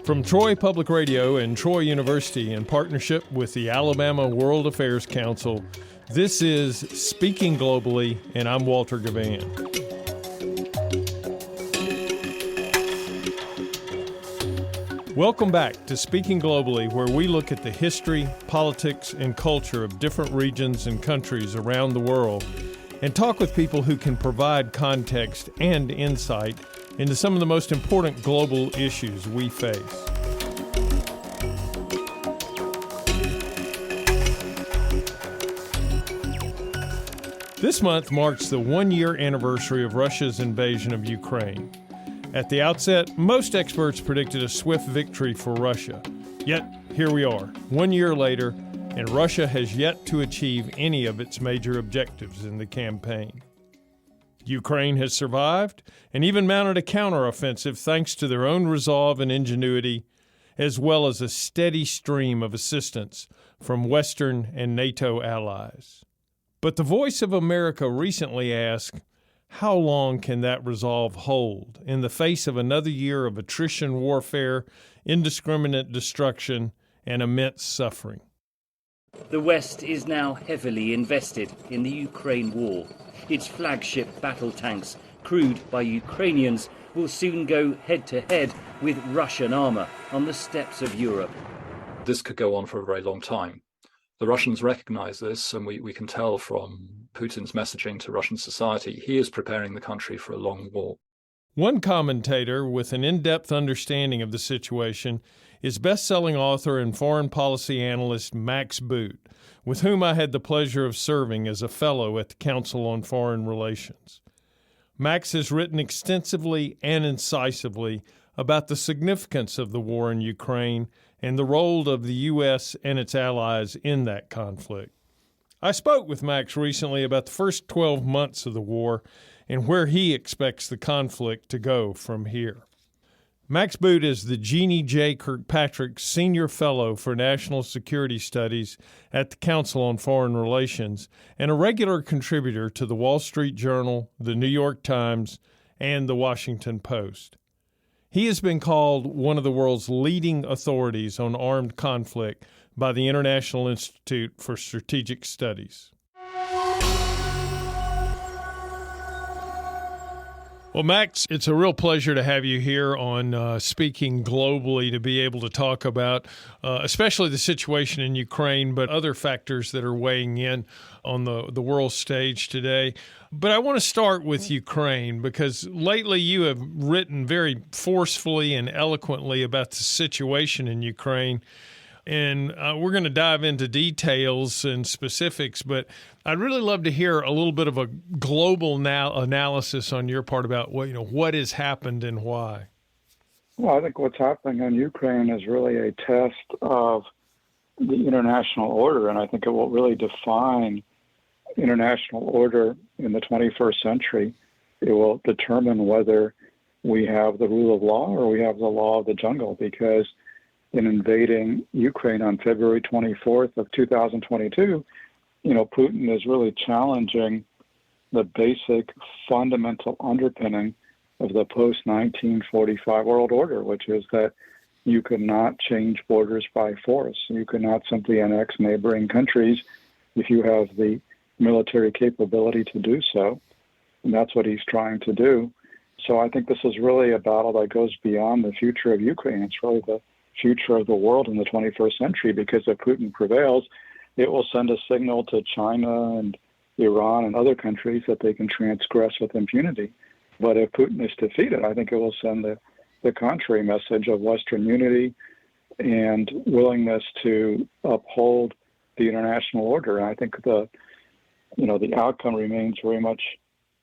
From Troy Public Radio and Troy University in partnership with the Alabama World Affairs Council, this is Speaking Globally, and I'm Walter Givhan. Welcome back to Speaking Globally, where we look at the history, politics, and culture of different regions and countries around the world and talk with people who can provide context and insight into some of the most important global issues we face. This month marks the one-year anniversary of Russia's invasion of Ukraine. At the outset, most experts predicted a swift victory for Russia. Yet, here we are, 1 year later, and Russia has yet to achieve any of its major objectives in the campaign. Ukraine has survived and even mounted a counteroffensive thanks to their own resolve and ingenuity, as well as a steady stream of assistance from Western and NATO allies. But the Voice of America recently asked, how long can that resolve hold in the face of another year of attrition warfare, indiscriminate destruction, and immense suffering? The West is now heavily invested in the Ukraine war. Its flagship battle tanks, crewed by Ukrainians, will soon go head-to-head with Russian armor on the steppes of Europe. This could go on for a very long time. The Russians recognize this, and we can tell from Putin's messaging to Russian society, he is preparing the country for a long war. One commentator with an in-depth understanding of the situation is best-selling author and foreign policy analyst Max Boot, with whom I had the pleasure of serving as a fellow at the Council on Foreign Relations. Max has written extensively and incisively about the significance of the war in Ukraine and the role of the U.S. and its allies in that conflict. I spoke with Max recently about the first 12 months of the war and where he expects the conflict to go from here. Max Boot is the Jeane J. Kirkpatrick Senior Fellow for National Security Studies at the Council on Foreign Relations and a regular contributor to the Wall Street Journal, the New York Times, and the Washington Post. He has been called one of the world's leading authorities on armed conflict by the International Institute for Strategic Studies. Well, Max, it's a real pleasure to have you here on Speaking Globally to be able to talk about especially the situation in Ukraine, but other factors that are weighing in on the world stage today. But I want to start with Ukraine because lately you have written very forcefully and eloquently about the situation in Ukraine. And we're going to dive into details and specifics, but I'd really love to hear a little bit of a global analysis on your part about what has happened and why. Well, I think what's happening in Ukraine is really a test of the international order, and I think it will really define international order in the 21st century. It will determine whether we have the rule of law or we have the law of the jungle, because in invading Ukraine on February 24th of 2022, Putin is really challenging the basic fundamental underpinning of the post-1945 world order, which is that you cannot change borders by force. You cannot simply annex neighboring countries if you have the military capability to do so. And that's what he's trying to do. So I think this is really a battle that goes beyond the future of Ukraine. It's really the future of the world in the 21st century, because if Putin prevails, it will send a signal to China and Iran and other countries that they can transgress with impunity. But if Putin is defeated, I think it will send the contrary message of Western unity and willingness to uphold the international order. And I think the outcome remains very much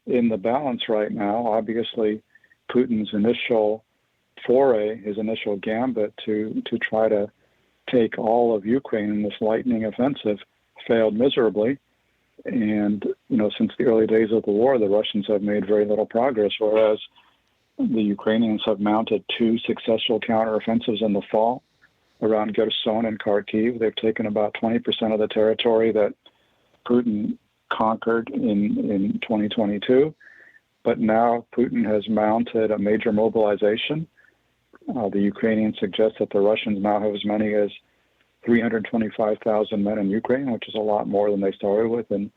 in the balance right now. Obviously, Putin's initial foray, his initial gambit to try to take all of Ukraine in this lightning offensive failed miserably. And, since the early days of the war, the Russians have made very little progress, whereas the Ukrainians have mounted two successful counteroffensives in the fall around Kherson and Kharkiv. They've taken about 20% of the territory that Putin conquered in 2022. But now Putin has mounted a major mobilization The Ukrainians suggest that the Russians now have as many as 325,000 men in Ukraine, which is a lot more than they started with in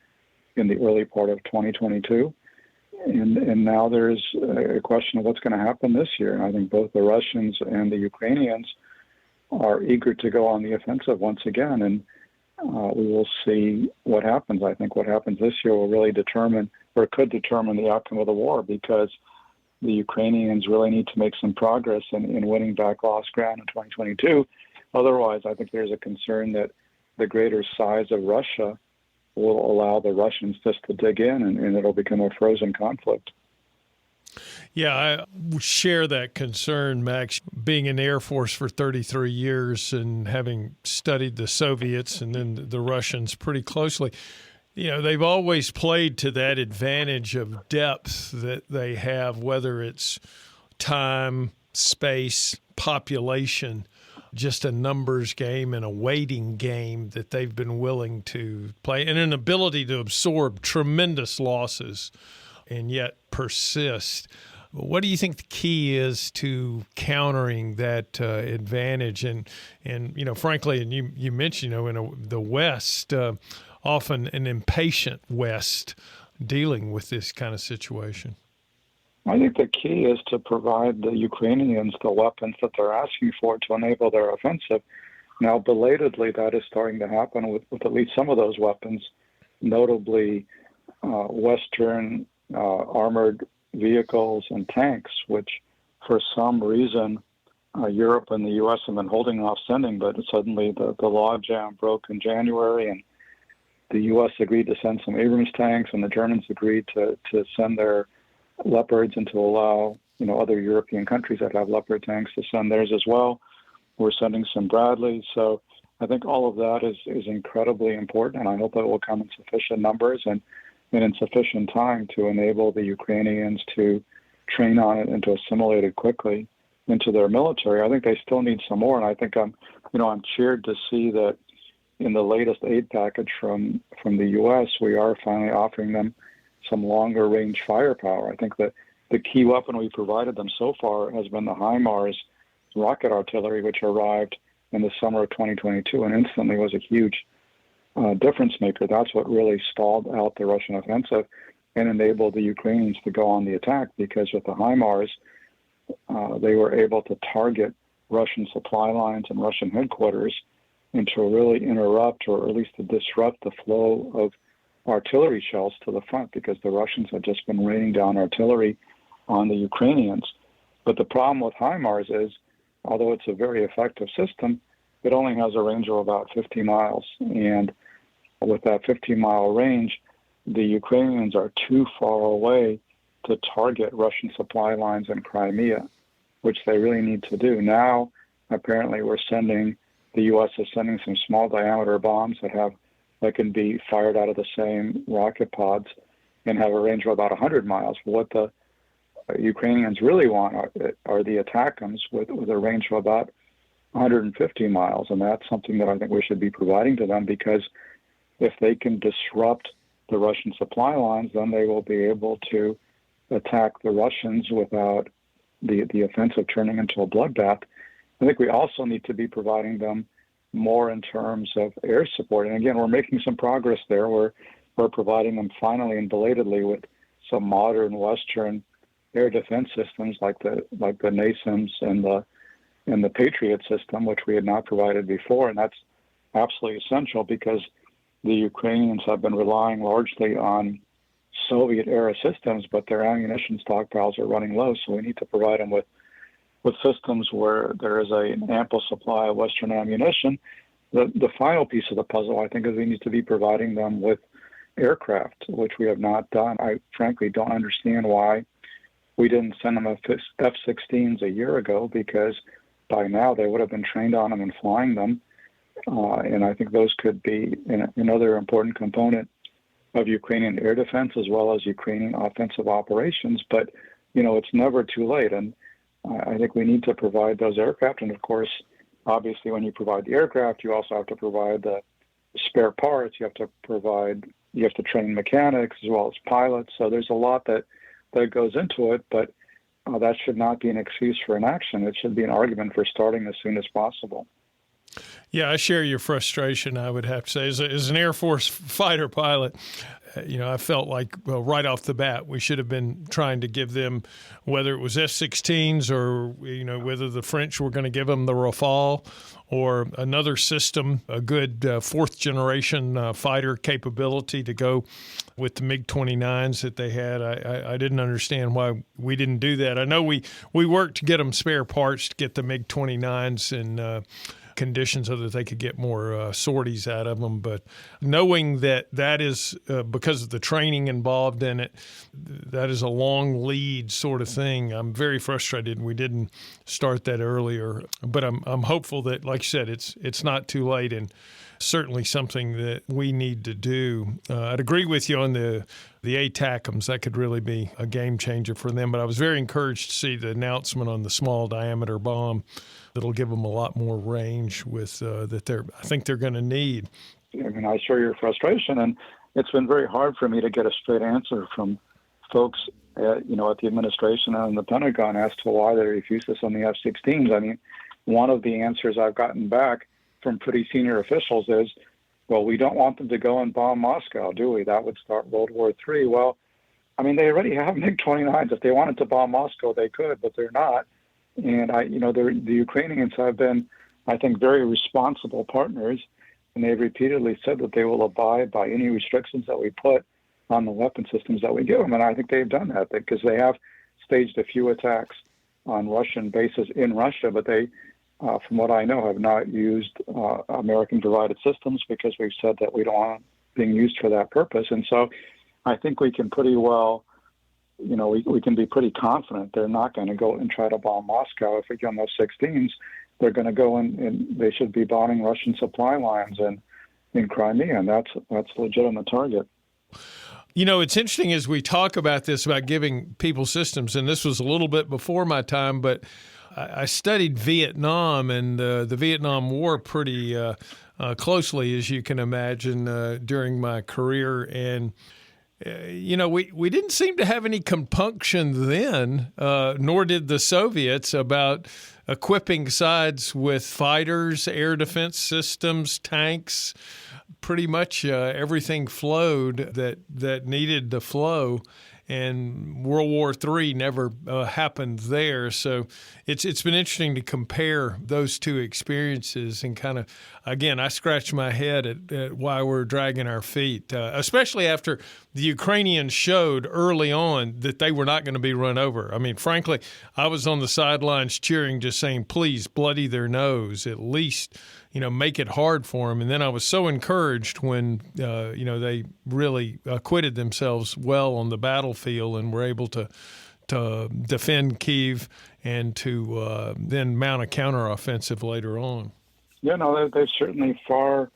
the early part of 2022. And now there's a question of what's going to happen this year. And I think both the Russians and the Ukrainians are eager to go on the offensive once again. And we will see what happens. I think what happens this year will really determine, or could determine, the outcome of the war, because the Ukrainians really need to make some progress in winning back lost ground in 2022. Otherwise, I think there's a concern that the greater size of Russia will allow the Russians just to dig in, and it'll become a frozen conflict. Yeah, I share that concern, Max. Being in the Air Force for 33 years and having studied the Soviets and then the Russians pretty closely, they've always played to that advantage of depth that they have, whether it's time, space, population, just a numbers game and a waiting game that they've been willing to play, and an ability to absorb tremendous losses and yet persist. What do you think the key is to countering that advantage? And frankly, and you mentioned, in the West, often an impatient West dealing with this kind of situation. I think the key is to provide the Ukrainians the weapons that they're asking for to enable their offensive. Now, belatedly, that is starting to happen with at least some of those weapons, notably Western armored vehicles and tanks, which for some reason Europe and the U.S. have been holding off sending, but suddenly the logjam broke in January, and the U.S. agreed to send some Abrams tanks, and the Germans agreed to send their Leopards and to allow other European countries that have Leopard tanks to send theirs as well. We're sending some Bradleys. So I think all of that is incredibly important, and I hope it will come in sufficient numbers and in sufficient time to enable the Ukrainians to train on it and to assimilate it quickly into their military. I think they still need some more, and I think I'm cheered to see that in the latest aid package from the U.S., we are finally offering them some longer range firepower. I think that the key weapon we provided them so far has been the HIMARS rocket artillery, which arrived in the summer of 2022 and instantly was a huge difference maker. That's what really stalled out the Russian offensive and enabled the Ukrainians to go on the attack, because with the HIMARS, they were able to target Russian supply lines and Russian headquarters and to really interrupt, or at least to disrupt, the flow of artillery shells to the front, because the Russians had just been raining down artillery on the Ukrainians. But the problem with HIMARS is, although it's a very effective system, it only has a range of about 50 miles. And with that 50-mile range, the Ukrainians are too far away to target Russian supply lines in Crimea, which they really need to do. Now, apparently, the U.S. is sending some small diameter bombs that can be fired out of the same rocket pods and have a range of about 100 miles. What the Ukrainians really want are the ATACMS with a range of about 150 miles, and that's something that I think we should be providing to them, because if they can disrupt the Russian supply lines, then they will be able to attack the Russians without the offensive turning into a bloodbath. I think we also need to be providing them more in terms of air support. And again, we're making some progress there. We're providing them finally and belatedly with some modern Western air defense systems like the NASAMS and the Patriot system, which we had not provided before. And that's absolutely essential, because the Ukrainians have been relying largely on Soviet-era systems, but their ammunition stockpiles are running low. So we need to provide them with systems where there is an ample supply of Western ammunition. The final piece of the puzzle, I think, is we need to be providing them with aircraft, which we have not done. I frankly don't understand why we didn't send them F-16s a year ago, because by now they would have been trained on them and flying them. And I think those could be another important component of Ukrainian air defense as well as Ukrainian offensive operations. But, it's never too late. And I think we need to provide those aircraft. And of course, obviously, when you provide the aircraft, you also have to provide the spare parts. You have to train mechanics as well as pilots. So there's a lot that goes into it. But that should not be an excuse for inaction. It should be an argument for starting as soon as possible. Yeah, I share your frustration, I would have to say. As an Air Force fighter pilot, I felt like, well, right off the bat, we should have been trying to give them, whether it was F-16s or, whether the French were going to give them the Rafale or another system, a good fourth-generation fighter capability to go with the MiG-29s that they had. I didn't understand why we didn't do that. I know we worked to get them spare parts to get the MiG-29s in conditions so that they could get more sorties out of them. But knowing that is because of the training involved in it, that is a long lead sort of thing. I'm very frustrated we didn't start that earlier. But I'm hopeful that, like you said, it's not too late and certainly something that we need to do. I'd agree with you on the ATACMS. That could really be a game changer for them. But I was very encouraged to see the announcement on the small diameter bomb that'll give them a lot more range with that I think they're going to need. I mean, I share your frustration, and it's been very hard for me to get a straight answer from folks, at the administration and the Pentagon as to why they refuse this on the F-16s. I mean, one of the answers I've gotten back from pretty senior officials is, well, we don't want them to go and bomb Moscow, do we? That would start World War III. Well, I mean, they already have MiG-29s. If they wanted to bomb Moscow, they could, but they're not. And the Ukrainians have been, I think, very responsible partners, and they've repeatedly said that they will abide by any restrictions that we put on the weapon systems that we give them. And I think they've done that because they have staged a few attacks on Russian bases in Russia, but they, from what I know, have not used American-provided systems because we've said that we don't want them being used for that purpose. And so I think we can pretty well, we can be pretty confident they're not going to go and try to bomb Moscow. If we get on those 16s, they're going to go and they should be bombing Russian supply lines in Crimea, and that's a legitimate target. It's interesting as we talk about this, about giving people systems, and this was a little bit before my time, but I studied Vietnam and the Vietnam War pretty closely, as you can imagine, during my career. And, we didn't seem to have any compunction then, nor did the Soviets, about equipping sides with fighters, air defense systems, tanks. Pretty much everything flowed that needed to flow. And World War III never happened there. So it's been interesting to compare those two experiences and kind of, again, I scratch my head at why we're dragging our feet, especially after the Ukrainians showed early on that they were not going to be run over. I mean, frankly, I was on the sidelines cheering, just saying, please bloody their nose, at least, make it hard for them. And then I was so encouraged when, they really acquitted themselves well on the battlefield and were able to defend Kyiv and to then mount a counteroffensive later on. Yeah, no, they've certainly far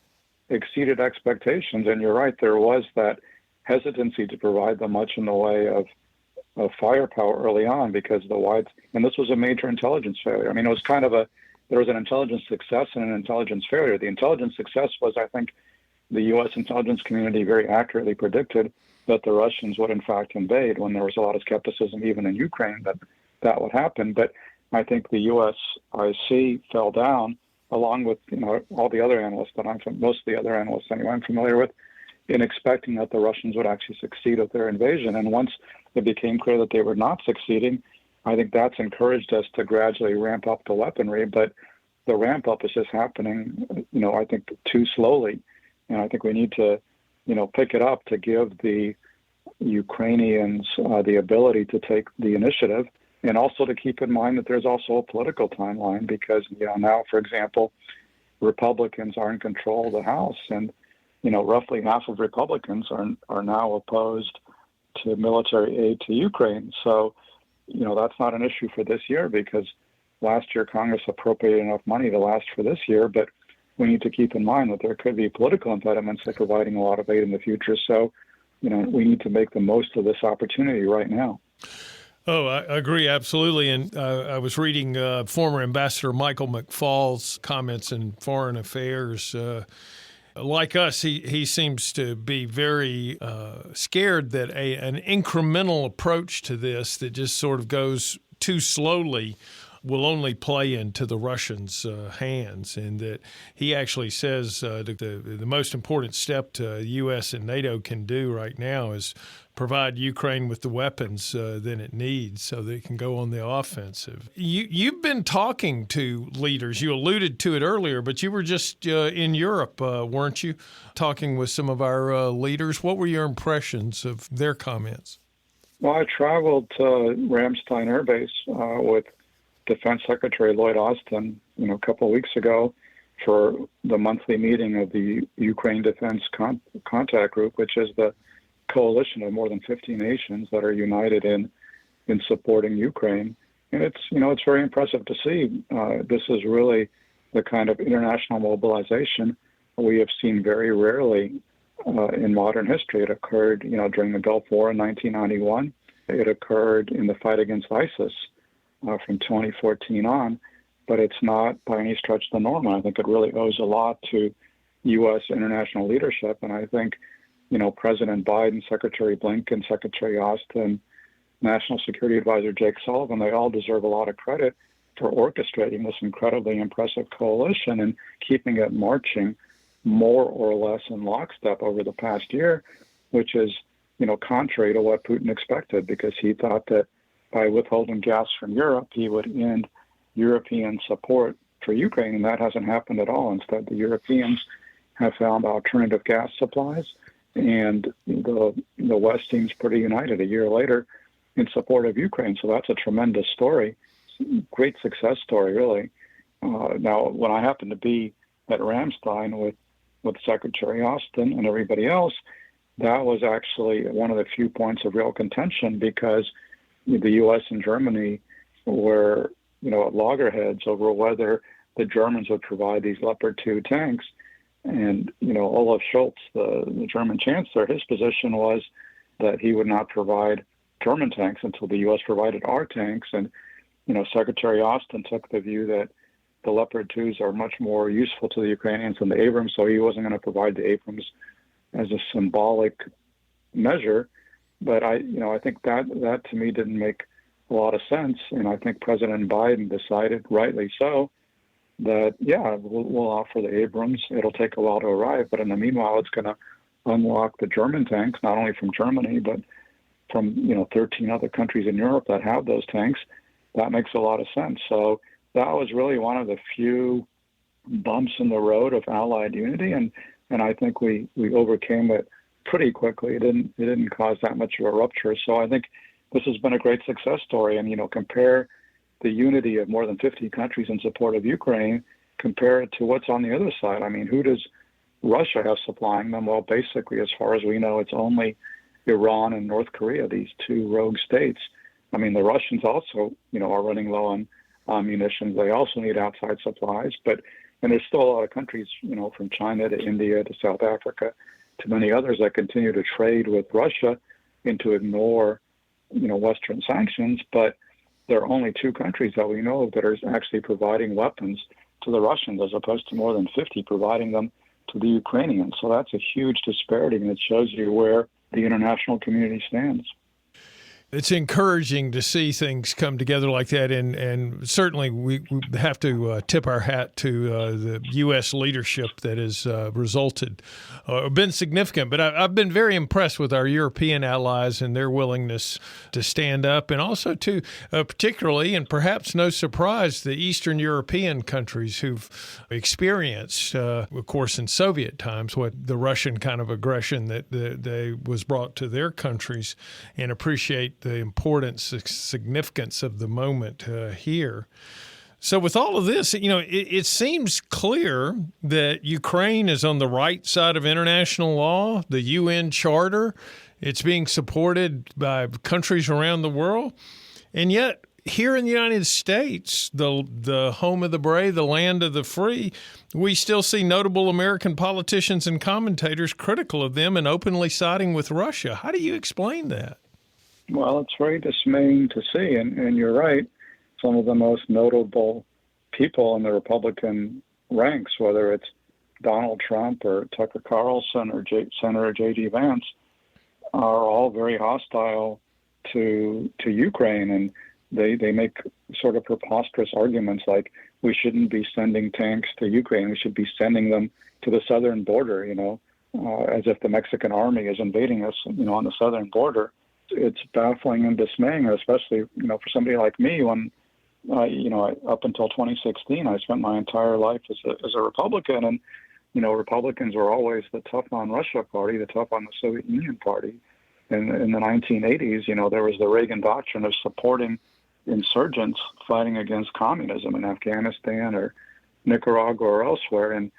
exceeded expectations. And you're right, there was that hesitancy to provide them much in the way of firepower early on because and this was a major intelligence failure. I mean, it was kind of there was an intelligence success and an intelligence failure. The intelligence success was, I think, the U.S. intelligence community very accurately predicted that the Russians would in fact invade when there was a lot of skepticism even in Ukraine that would happen. But I think the USIC fell down along with all the other analysts most of the other analysts anyway I'm familiar with, in expecting that the Russians would actually succeed with their invasion. And once it became clear that they were not succeeding, I think that's encouraged us to gradually ramp up the weaponry, but the ramp up is just happening, I think too slowly. And I think we need to, pick it up to give the Ukrainians the ability to take the initiative, and also to keep in mind that there's also a political timeline because, now, for example, Republicans are in control of the House, and, roughly half of Republicans are now opposed to military aid to Ukraine. So, that's not an issue for this year because last year Congress appropriated enough money to last for this year, but we need to keep in mind that there could be political impediments to providing a lot of aid in the future. So, we need to make the most of this opportunity right now. Oh, I agree, absolutely. And I was reading former Ambassador Michael McFaul's comments in Foreign Affairs. Like us, he seems to be very scared that an incremental approach to this that just sort of goes too slowly will only play into the Russians' hands, and that he actually says the most important step the U.S. and NATO can do right now is provide Ukraine with the weapons that it needs so that it can go on the offensive. You've been talking to leaders. You alluded to it earlier, but you were just in Europe, weren't you, talking with some of our leaders? What were your impressions of their comments? Well, I traveled to Ramstein Air Base with Defense Secretary Lloyd Austin, a couple of weeks ago for the monthly meeting of the Ukraine Defense Contact Group, which is the coalition of more than 50 nations that are united in supporting Ukraine. And it's very impressive to see. This is really the kind of international mobilization we have seen very rarely in modern history. It occurred, during the Gulf War in 1991. It occurred in the fight against ISIS from 2014 on, but it's not by any stretch the norm. I think it really owes a lot to U.S. international leadership. And I think, President Biden, Secretary Blinken, Secretary Austin, National Security Advisor Jake Sullivan, they all deserve a lot of credit for orchestrating this incredibly impressive coalition and keeping it marching more or less in lockstep over the past year, which is, contrary to what Putin expected, because he thought that by withholding gas from Europe, he would end European support for Ukraine, and that hasn't happened at all. Instead, the Europeans have found alternative gas supplies, and the West seems pretty united a year later in support of Ukraine. So that's a tremendous story, great success story, really. Now, when I happened to be at Ramstein with Secretary Austin and everybody else, that was actually one of the few points of real contention, because the U.S. and Germany were, at loggerheads over whether the Germans would provide these Leopard 2 tanks. And, Olaf Scholz, the German chancellor, his position was that he would not provide German tanks until the U.S. provided our tanks. And, Secretary Austin took the view that the Leopard 2s are much more useful to the Ukrainians than the Abrams, so he wasn't going to provide the Abrams as a symbolic measure. But I think that to me didn't make a lot of sense. And I think President Biden decided, rightly so, that, we'll offer the Abrams. It'll take a while to arrive, but in the meanwhile, it's going to unlock the German tanks, not only from Germany, but from, 13 other countries in Europe that have those tanks. That makes a lot of sense. So that was really one of the few bumps in the road of Allied unity, and I think we overcame it pretty quickly. It didn't cause that much of a rupture. So I think this has been a great success story. And compare the unity of more than 50 countries in support of Ukraine, compare it to what's on the other side. I mean, who does Russia have supplying them? Well, basically, as far as we know, it's only Iran and North Korea, these two rogue states. I mean, the Russians also, are running low on munitions. They also need outside supplies, and there's still a lot of countries, from China to India to South Africa to many others that continue to trade with Russia and to ignore, Western sanctions. But there are only two countries that we know of that are actually providing weapons to the Russians, as opposed to more than 50 providing them to the Ukrainians. So that's a huge disparity, and it shows you where the international community stands. It's encouraging to see things come together like that, and certainly we have to tip our hat to the U.S. leadership that has resulted, been significant. But I've been very impressed with our European allies and their willingness to stand up, and also to particularly, and perhaps no surprise, the Eastern European countries who've experienced, of course, in Soviet times, what the Russian kind of aggression that was brought to their countries, and appreciate the importance, significance of the moment here. So with all of this, it seems clear that Ukraine is on the right side of international law, the UN Charter. It's being supported by countries around the world. And yet, here in the United States, the home of the brave, the land of the free, we still see notable American politicians and commentators critical of them and openly siding with Russia. How do you explain that? Well, it's very dismaying to see, and you're right. Some of the most notable people in the Republican ranks, whether it's Donald Trump or Tucker Carlson or Senator J.D. Vance, are all very hostile to Ukraine. And they make sort of preposterous arguments like we shouldn't be sending tanks to Ukraine. We should be sending them to the southern border, as if the Mexican army is invading us, on the southern border. It's baffling and dismaying, especially, for somebody like me when, up until 2016, I spent my entire life as a Republican. And, Republicans were always the tough on Russia party, the tough on the Soviet Union party. And in the 1980s, there was the Reagan doctrine of supporting insurgents fighting against communism in Afghanistan or Nicaragua or elsewhere. And,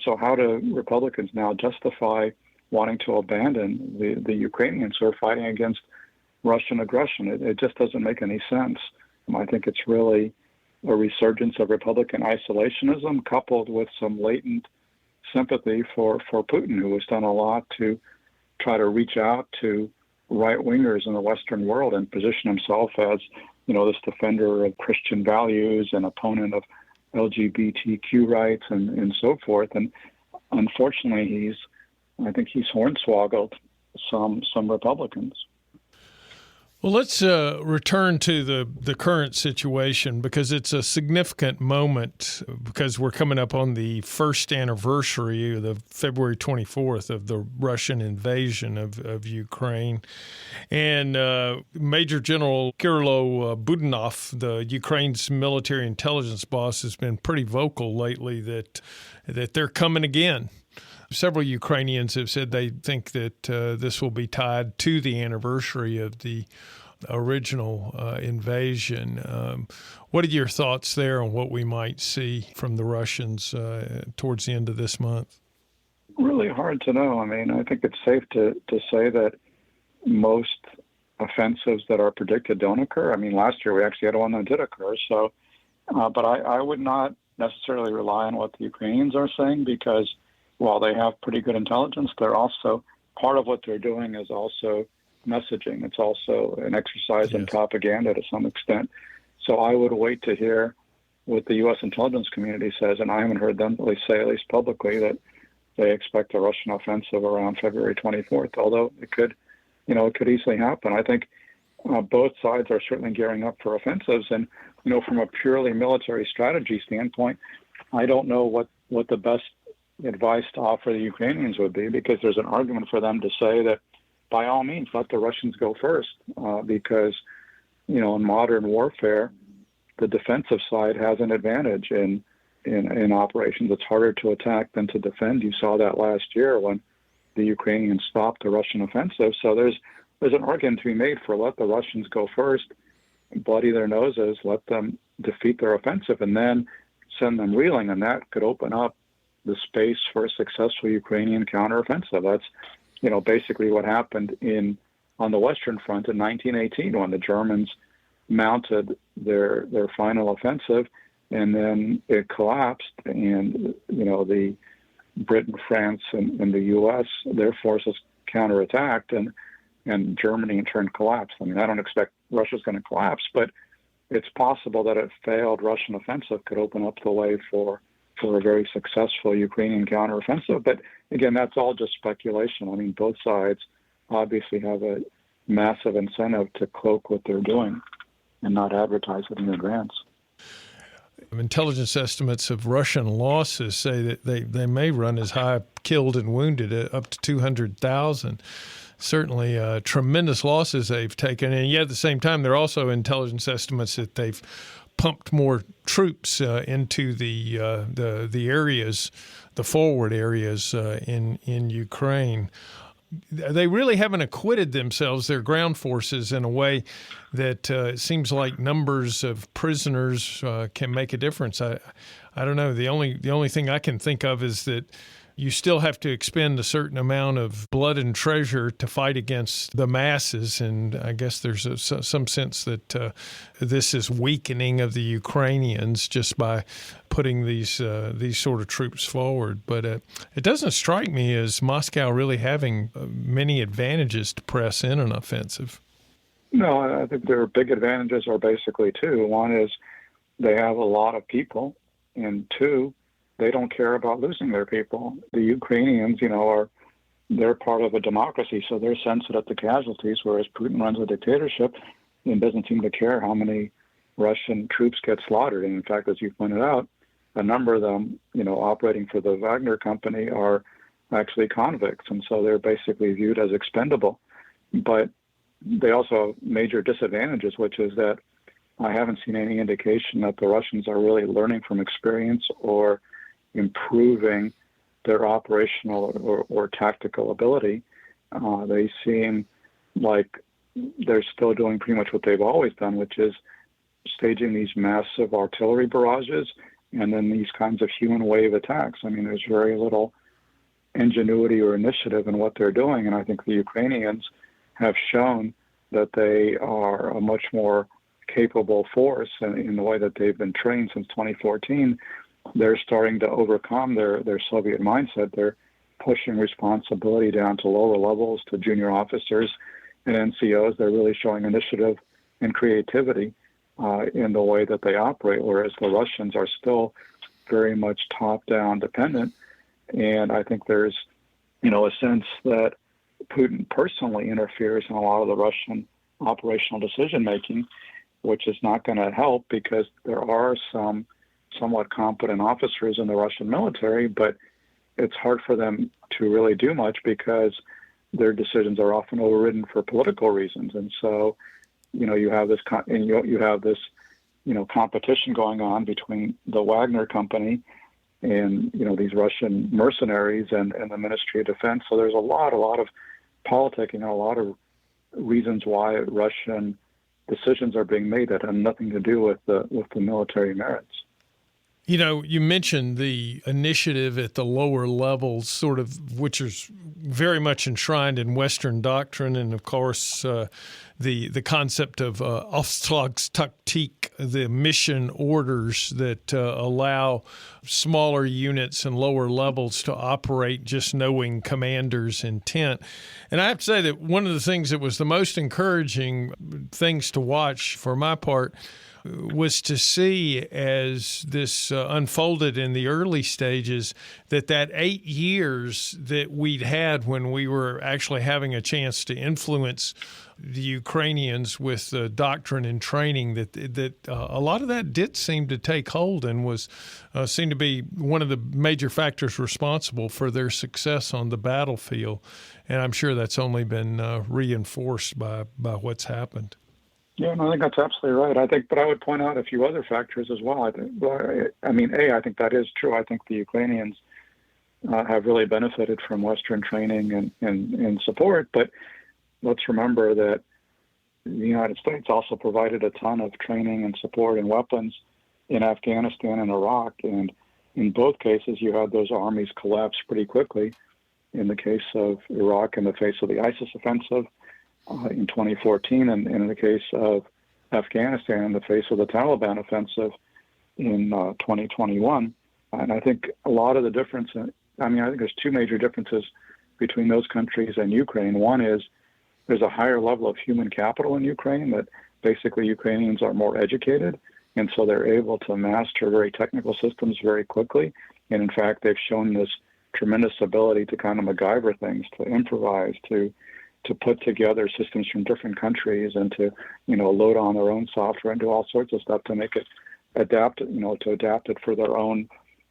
so how do Republicans now justify wanting to abandon the Ukrainians who are fighting against Russian aggression? It just doesn't make any sense. I think it's really a resurgence of Republican isolationism coupled with some latent sympathy for Putin, who has done a lot to try to reach out to right-wingers in the Western world and position himself as, this defender of Christian values and opponent of LGBTQ rights and so forth. And unfortunately, I think he's hornswoggled some Republicans. Well, let's return to the current situation, because it's a significant moment, because we're coming up on the first anniversary, the February 24th, of the Russian invasion of Ukraine. And Major General Kirilo Budanov, the Ukraine's military intelligence boss, has been pretty vocal lately that they're coming again. Several Ukrainians have said they think that this will be tied to the anniversary of the original invasion. What are your thoughts there on what we might see from the Russians towards the end of this month? Really hard to know. I mean, I think it's safe to say that most offensives that are predicted don't occur. I mean, last year we actually had one that did occur. So, but I would not necessarily rely on what the Ukrainians are saying, because while they have pretty good intelligence, they're also, part of what they're doing is also messaging. It's also an exercise in propaganda to some extent. So I would wait to hear what the U.S. intelligence community says, and I haven't heard them really say, at least publicly, that they expect a Russian offensive around February 24th, although it could easily happen. I think both sides are certainly gearing up for offensives, and, from a purely military strategy standpoint, I don't know what the best advice to offer the Ukrainians would be, because there's an argument for them to say that by all means let the Russians go first, because in modern warfare the defensive side has an advantage in operations. It's harder to attack than to defend. You saw that last year when the Ukrainians stopped the Russian offensive. So there's an argument to be made for let the Russians go first, bloody their noses, let them defeat their offensive, and then send them reeling, and that could open up the space for a successful Ukrainian counteroffensive. That's, basically what happened on the Western Front in 1918 when the Germans mounted their final offensive, and then it collapsed, and the Britain, France, and the U.S., their forces counterattacked, and Germany in turn collapsed. I mean, I don't expect Russia's going to collapse, but it's possible that a failed Russian offensive could open up the way for a very successful Ukrainian counteroffensive. But again, that's all just speculation. I mean, both sides obviously have a massive incentive to cloak what they're doing and not advertise it in advance. Intelligence estimates of Russian losses say that they may run as high, killed and wounded, up to 200,000. Certainly tremendous losses they've taken. And yet at the same time, there are also intelligence estimates that they've pumped more troops into the areas, the forward areas in Ukraine. They really haven't acquitted themselves, their ground forces, in a way that it seems like numbers of prisoners can make a difference. I don't know. The only thing I can think of is that you still have to expend a certain amount of blood and treasure to fight against the masses, and I guess there's some sense that this is weakening of the Ukrainians just by putting these sort of troops forward. But it doesn't strike me as Moscow really having many advantages to press in an offensive. No, I think their big advantages are basically two. One is they have a lot of people, and two, they don't care about losing their people. The Ukrainians, they're part of a democracy, so they're sensitive to casualties, whereas Putin runs a dictatorship. and doesn't seem to care how many Russian troops get slaughtered. And in fact, as you pointed out, a number of them, operating for the Wagner company are actually convicts, and so they're basically viewed as expendable. But they also have major disadvantages, which is that I haven't seen any indication that the Russians are really learning from experience or improving their operational or tactical ability. They seem like they're still doing pretty much what they've always done, which is staging these massive artillery barrages and then these kinds of human wave attacks. I mean, there's very little ingenuity or initiative in what they're doing, and I think the Ukrainians have shown that they are a much more capable force in the way that they've been trained since 2014. They're starting to overcome their Soviet mindset. They're pushing responsibility down to lower levels, to junior officers and NCOs. They're really showing initiative and creativity in the way that they operate, whereas the Russians are still very much top-down dependent. And I think there's, a sense that Putin personally interferes in a lot of the Russian operational decision-making, which is not going to help because there are some somewhat competent officers in the Russian military, but it's hard for them to really do much because their decisions are often overridden for political reasons. And so, you have this competition going on between the Wagner company and these Russian mercenaries and the Ministry of Defense. So there's a lot of politicking and a lot of reasons why Russian decisions are being made that have nothing to do with the military merits. You mentioned the initiative at the lower levels, sort of, which is very much enshrined in Western doctrine, and of course, the concept of Auftragstaktik, the mission orders that allow smaller units and lower levels to operate just knowing commander's intent. And I have to say that one of the things that was the most encouraging things to watch for my part was to see as this unfolded in the early stages that 8 years that we'd had when we were actually having a chance to influence the Ukrainians with doctrine and training, that a lot of that did seem to take hold and was seemed to be one of the major factors responsible for their success on the battlefield. And I'm sure that's only been reinforced by what's happened. Yeah, no, I think that's absolutely right. But I would point out a few other factors as well. I think that is true. I think the Ukrainians have really benefited from Western training and support. But let's remember that the United States also provided a ton of training and support and weapons in Afghanistan and Iraq. And in both cases, you had those armies collapse pretty quickly. In the case of Iraq, in the face of the ISIS offensive, in 2014, and in the case of Afghanistan, in the face of the Taliban offensive in 2021. And I think a lot of the difference, I think there's two major differences between those countries and Ukraine. One is there's a higher level of human capital in Ukraine, that basically Ukrainians are more educated, and so they're able to master very technical systems very quickly. And in fact, they've shown this tremendous ability to kind of MacGyver things, to improvise, to put together systems from different countries and to, load on their own software and do all sorts of stuff to make it adapt it for their own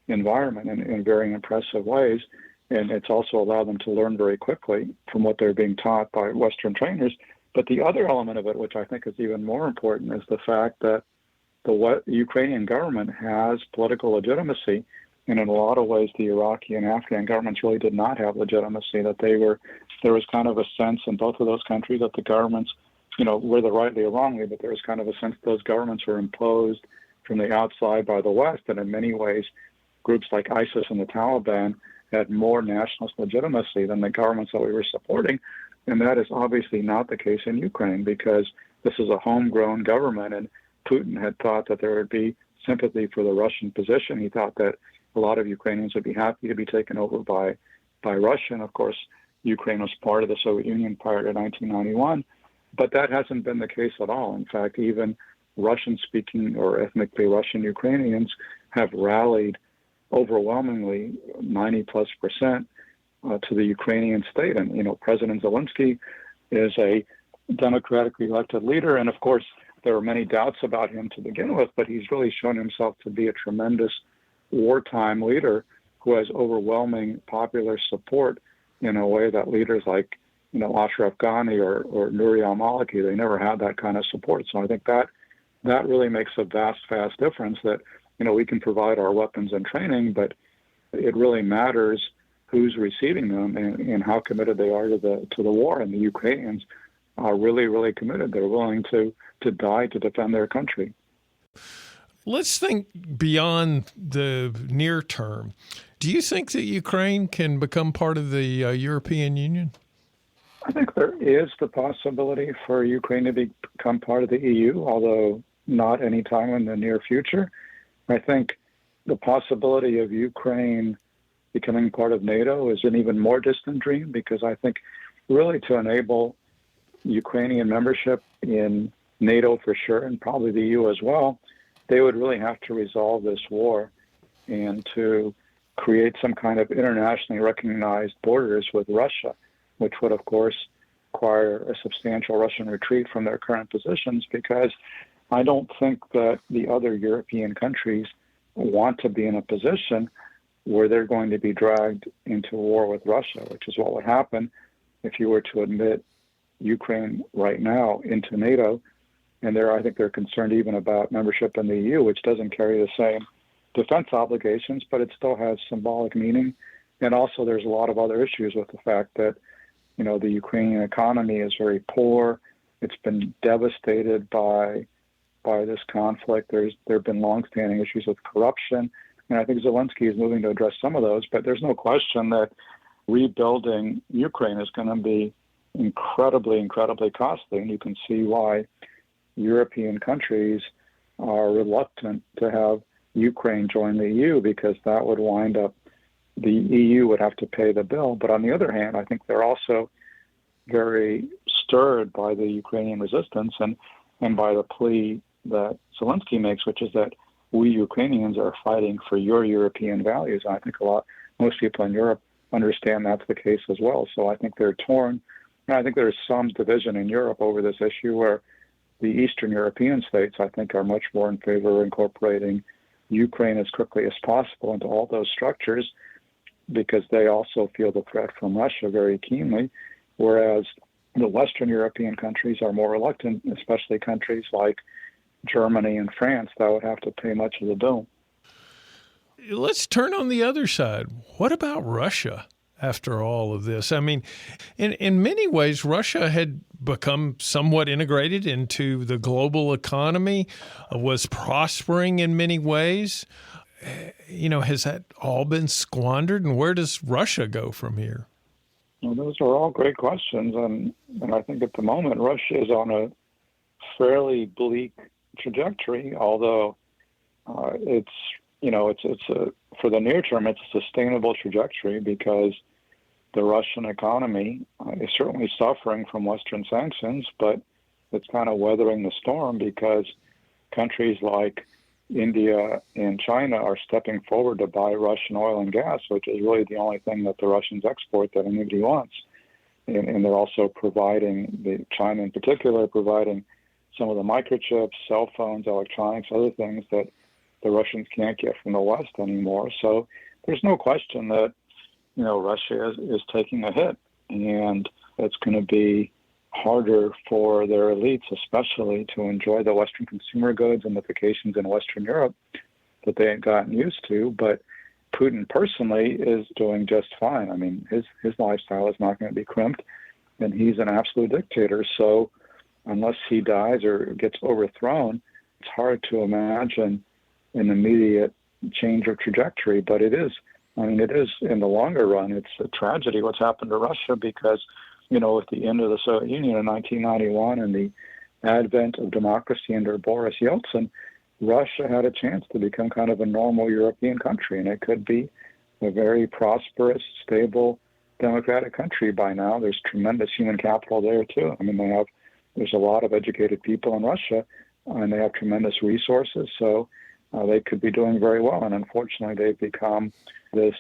environment in very impressive ways. And it's also allowed them to learn very quickly from what they're being taught by Western trainers. But the other element of it, which I think is even more important, is the fact that the Ukrainian government has political legitimacy. And in a lot of ways, the Iraqi and Afghan governments really did not have legitimacy, that there was kind of a sense in both of those countries that the governments, whether rightly or wrongly, but there was kind of a sense those governments were imposed from the outside by the West. And in many ways, groups like ISIS and the Taliban had more nationalist legitimacy than the governments that we were supporting. And that is obviously not the case in Ukraine, because this is a homegrown government, and Putin had thought that there would be sympathy for the Russian position. He thought that a lot of Ukrainians would be happy to be taken over by Russia. And of course, Ukraine was part of the Soviet Union prior to 1991, but that hasn't been the case at all. In fact, even Russian-speaking or ethnically Russian Ukrainians have rallied overwhelmingly 90+% to the Ukrainian state. And, President Zelensky is a democratically elected leader. And of course, there were many doubts about him to begin with, but he's really shown himself to be a tremendous wartime leader who has overwhelming popular support in a way that leaders like, Ashraf Ghani or Nouri al-Maliki, they never had that kind of support. So I think that really makes a vast difference that, we can provide our weapons and training, but it really matters who's receiving them and how committed they are to the war. And the Ukrainians are really, really committed. They're willing to die to defend their country. Let's think beyond the near term. Do you think that Ukraine can become part of the European Union? I think there is the possibility for Ukraine to become part of the EU, although not anytime in the near future. I think the possibility of Ukraine becoming part of NATO is an even more distant dream, because I think really to enable Ukrainian membership in NATO for sure, and probably the EU as well, they would really have to resolve this war and to create some kind of internationally recognized borders with Russia, which would, of course, require a substantial Russian retreat from their current positions, because I don't think that the other European countries want to be in a position where they're going to be dragged into war with Russia, which is what would happen if you were to admit Ukraine right now into NATO. And I think they're concerned even about membership in the EU, which doesn't carry the same defense obligations, but it still has symbolic meaning. And also there's a lot of other issues with the fact that, the Ukrainian economy is very poor. It's been devastated by this conflict. There have been longstanding issues with corruption. And I think Zelensky is moving to address some of those, but there's no question that rebuilding Ukraine is going to be incredibly costly. And you can see why European countries are reluctant to have Ukraine join the EU, because that would wind up, the EU would have to pay the bill. But on the other hand, I think they're also very stirred by the Ukrainian resistance and by the plea that Zelensky makes, which is that we Ukrainians are fighting for your European values. And I think most people in Europe understand that's the case as well. So I think they're torn. And I think there's some division in Europe over this issue, where the Eastern European states, I think, are much more in favor of incorporating Ukraine as quickly as possible into all those structures, because they also feel the threat from Russia very keenly, whereas the Western European countries are more reluctant, especially countries like Germany and France that would have to pay much of the bill. Let's turn on the other side. What about Russia after all of this? I mean, in many ways, Russia had become somewhat integrated into the global economy, was prospering in many ways. Has that all been squandered, and where does Russia go from here? Well, those are all great questions, and I think at the moment Russia is on a fairly bleak trajectory. Although it's for the near term, it's a sustainable trajectory, because the Russian economy is certainly suffering from Western sanctions, but it's kind of weathering the storm, because countries like India and China are stepping forward to buy Russian oil and gas, which is really the only thing that the Russians export that anybody wants. And they're also providing, China in particular, providing some of the microchips, cell phones, electronics, other things that the Russians can't get from the West anymore. So there's no question that, Russia is taking a hit, and it's going to be harder for their elites, especially, to enjoy the Western consumer goods and the vacations in Western Europe that they ain't gotten used to. But Putin personally is doing just fine. I mean, his lifestyle is not going to be crimped, and he's an absolute dictator. So unless he dies or gets overthrown, it's hard to imagine an immediate change of trajectory. But it is in the longer run, it's a tragedy what's happened to Russia, because, with the end of the Soviet Union in 1991 and the advent of democracy under Boris Yeltsin, Russia had a chance to become kind of a normal European country, and it could be a very prosperous, stable, democratic country by now. There's tremendous human capital there too. I mean, there's a lot of educated people in Russia, and they have tremendous resources, so they could be doing very well. And unfortunately, they've become this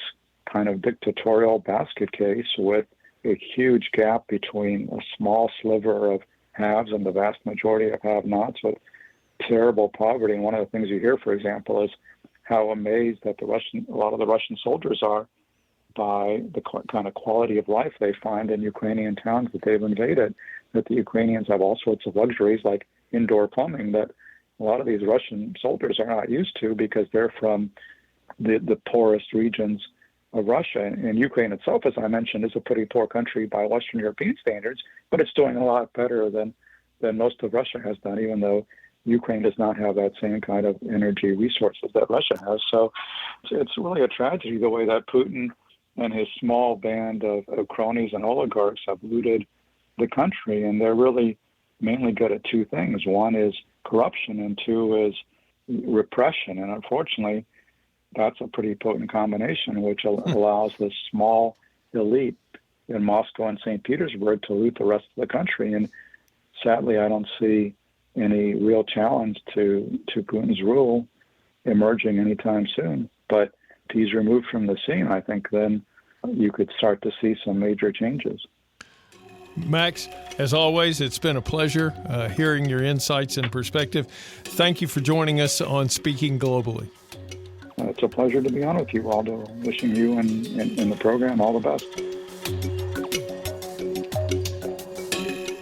kind of dictatorial basket case with a huge gap between a small sliver of haves and the vast majority of have-nots with terrible poverty. And one of the things you hear, for example, is how amazed that a lot of the Russian soldiers are by the kind of quality of life they find in Ukrainian towns that they've invaded, that the Ukrainians have all sorts of luxuries like indoor plumbing that a lot of these Russian soldiers are not used to because they're from the poorest regions of Russia. And Ukraine itself, as I mentioned, is a pretty poor country by Western European standards, but it's doing a lot better than most of Russia has done, even though Ukraine does not have that same kind of energy resources that Russia has. So it's really a tragedy the way that Putin and his small band of cronies and oligarchs have looted the country. And they're really mainly good at two things. One is corruption, and two is repression. And unfortunately, that's a pretty potent combination, which allows this small elite in Moscow and St. Petersburg to loot the rest of the country. And sadly, I don't see any real challenge to Putin's rule emerging anytime soon. But if he's removed from the scene, I think then you could start to see some major changes. Max, as always, it's been a pleasure hearing your insights and perspective. Thank you for joining us on Speaking Globally. It's a pleasure to be on with you, Waldo. Wishing you and the program all the best.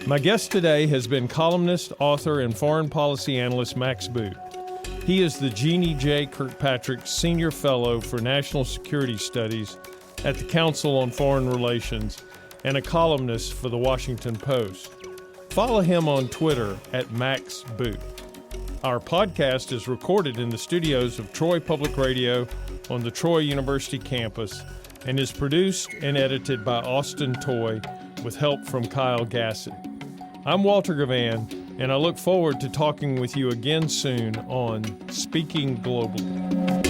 My guest today has been columnist, author, and foreign policy analyst Max Boot. He is the Jeane J. Kirkpatrick Senior Fellow for National Security Studies at the Council on Foreign Relations and a columnist for the Washington Post. Follow him on Twitter at Max Boot. Our podcast is recorded in the studios of Troy Public Radio on the Troy University campus and is produced and edited by Austin Toy with help from Kyle Gassett. I'm Walter Givhan, and I look forward to talking with you again soon on Speaking Globally.